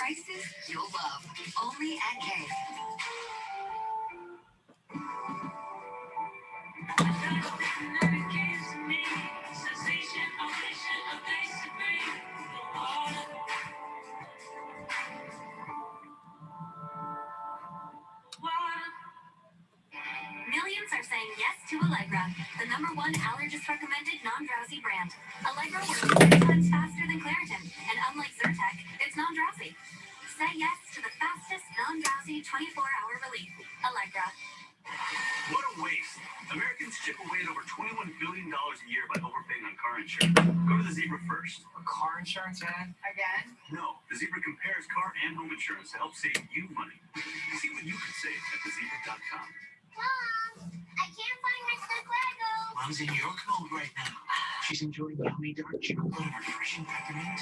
Prices you'll love. Only at Kay. Millions are saying yes to Allegra, the #1 allergist-recommended non-drowsy brand. Allegra works 6 times faster than Claritin, and unlike Zyrtec, it's non-drowsy. Say yes to the fastest non-drowsy 24-hour relief. Allegra. What a waste. Americans chip away at over $21 billion a year by overpaying on car insurance. Go to the Zebra first. A car insurance ad? Again? No, the Zebra compares car and home insurance to help save you money. See what you can save at thezebra.com. Mom, I can't find my stuck Lego. Mom's in York mode right now. She's enjoying yummy dark chocolate and refreshing peppermint.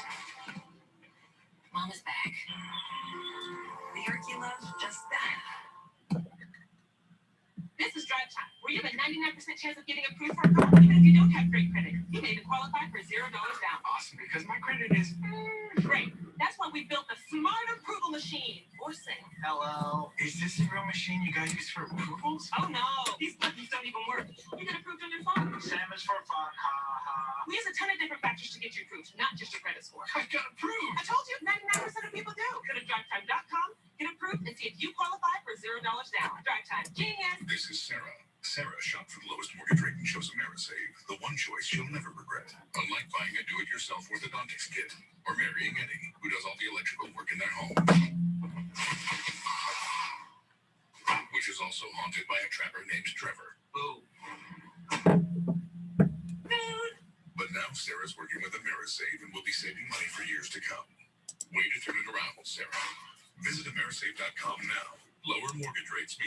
Mom is back. The York you love, just that. This is Drive Time, where you have a 99% chance of getting approved for a car, even if you don't have great credit. You may even qualify for $0 down. Awesome, because my credit is Great. That's why we built the Smart Approval Machine for sale. Hello. Is this the real machine you guys use for approvals? Oh no, these buttons don't even work. You get approved on your phone. Same as for fun, ha ha. We use a ton of different factors to get you approved, not just your credit score. I got approved. I told you, 99% of people do. Go to drivetime.com, get approved, and see if you qualify for $0 down. Drive Time, genius. This is Sarah. Sarah shopped for the lowest mortgage rate and chose AmeriSave, the one choice she'll never regret. Unlike buying a do-it-yourself orthodontics kit or marrying Eddie, who does all the electrical work in their home, which is also haunted by a trapper named Trevor. Boo. But now Sarah's working with AmeriSave and will be saving money for years to come. Way to turn it around, Sarah. Visit AmeriSave.com now. Lower mortgage rates mean